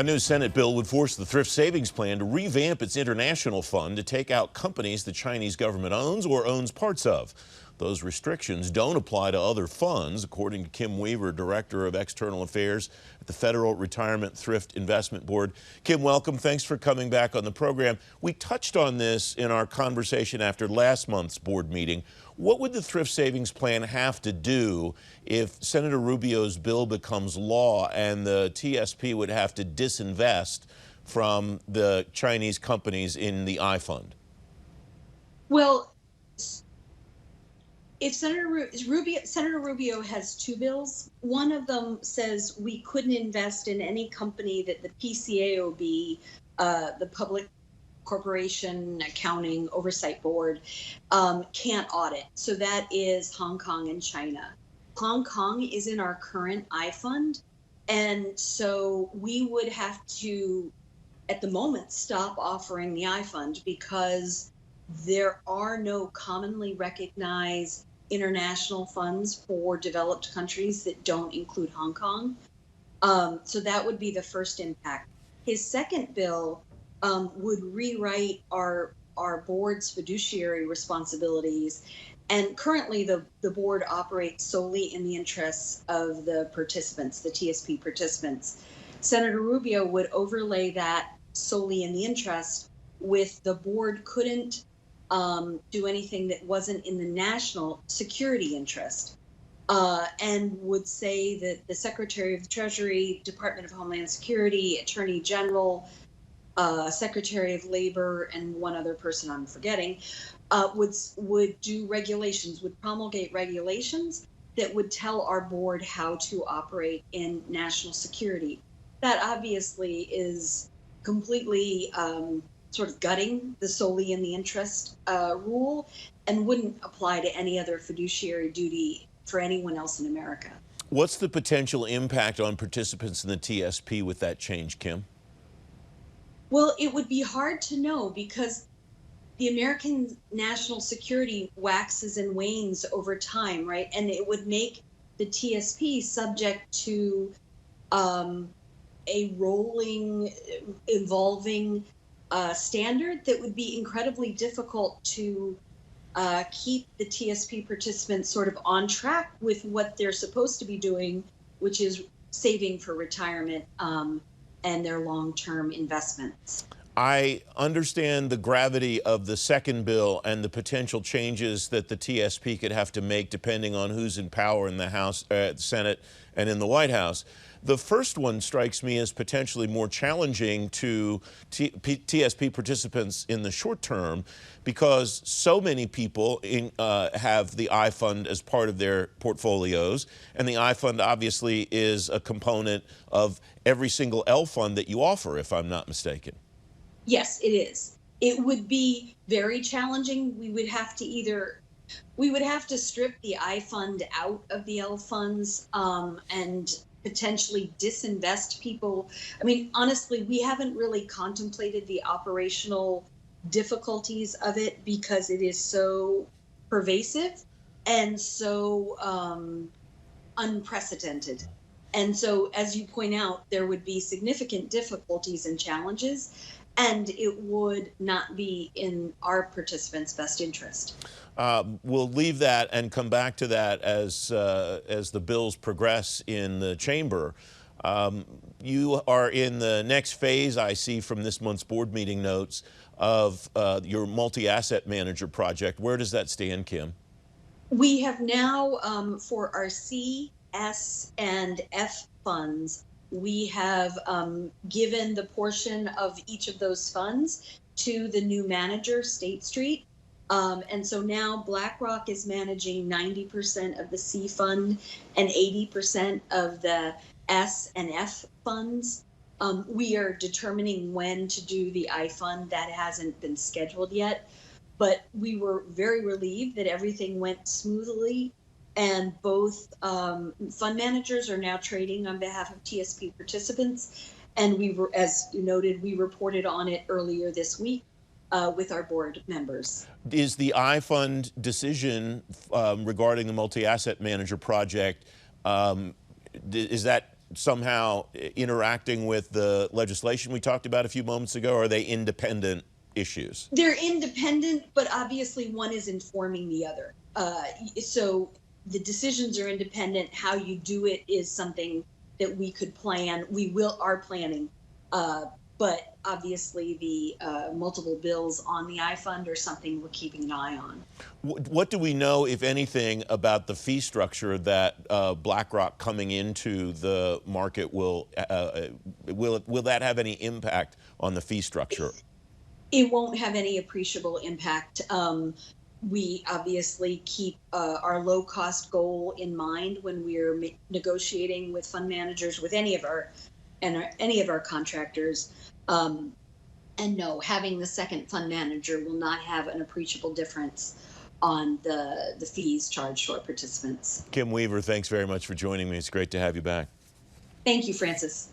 A new Senate bill would force the Thrift Savings Plan to revamp its international fund to take out companies the Chinese government owns or owns parts of. Those restrictions don't apply to other funds, according to Kim Weaver, Director of External Affairs at the Federal Retirement Thrift Investment Board. Kim, welcome. Thanks for coming back on the program. We touched on this in our conversation after last month's board meeting. What would the Thrift Savings Plan have to do if Senator Rubio's bill becomes law and the TSP would have to disinvest from the Chinese companies in the I fund? Well, if Senator Rubio has two bills. One of them says we couldn't invest in any company that the PCAOB, the Public Corporation Accounting Oversight Board, can't audit. So that is Hong Kong and China. Hong Kong is in our current I fund, and so we would have to, at the moment, stop offering the I fund because there are no commonly recognized international funds for developed countries that don't include Hong Kong. So that would be the first impact. His second bill would rewrite our board's fiduciary responsibilities. And currently the board operates solely in the interests of the participants, the TSP participants. Senator Rubio would overlay that solely in the interest with the board couldn't do anything that wasn't in the national security interest, and would say that the Secretary of the Treasury, Department of Homeland Security, Attorney General, Secretary of Labor, and one other person I'm forgetting, would do regulations, would promulgate regulations that would tell our board how to operate in national security. That obviously is completely sort of gutting the solely in the interest rule and wouldn't apply to any other fiduciary duty for anyone else in America. What's the potential impact on participants in the TSP with that change, Kim? Well, it would be hard to know because the American national security waxes and wanes over time, right? And it would make the TSP subject to a rolling, evolving standard that would be incredibly difficult to keep the TSP participants sort of on track with what they're supposed to be doing, which is saving for retirement and their long-term investments. I understand the gravity of the second bill and the potential changes that the TSP could have to make depending on who's in power in the House, the Senate, and in the White House. The first one strikes me as potentially more challenging to TSP participants in the short term because so many people have the I fund as part of their portfolios, and the I fund obviously is a component of every single L fund that you offer, if I'm not mistaken. Yes, it is. It would be very challenging. We would have to strip the I fund out of the L funds and potentially disinvest people. I mean, honestly, we haven't really contemplated the operational difficulties of it because it is so pervasive and so unprecedented. And so, as you point out, there would be significant difficulties and challenges, and it would not be in our participants' best interest. We'll leave that and come back to that as the bills progress in the chamber. You are in the next phase, I see from this month's board meeting notes, of your multi-asset manager project. Where does that stand, Kim? We have now, for our C, S, and F funds, we have given the portion of each of those funds to the new manager, State Street. And so now BlackRock is managing 90% of the C fund and 80% of the S and F funds. We are determining when to do the I fund. That hasn't been scheduled yet, but we were very relieved that everything went smoothly. And both fund managers are now trading on behalf of TSP participants. And we were, as you noted, we reported on it earlier this week with our board members. Is the I fund decision regarding the multi-asset manager project, is that somehow interacting with the legislation we talked about a few moments ago, or are they independent issues? They're independent, but obviously one is informing the other. So the decisions are independent. How you do it is something that we could plan. We are planning. But obviously the multiple bills on the iFund are something we're keeping an eye on. What do we know, if anything, about the fee structure that BlackRock coming into the market will that have any impact on the fee structure? It won't have any appreciable impact. We obviously keep our low cost goal in mind when we're negotiating with fund managers, with any of our contractors. And no, having the second fund manager will not have an appreciable difference on the fees charged to our participants. Kim Weaver, thanks very much for joining me. It's great to have you back. Thank you, Francis.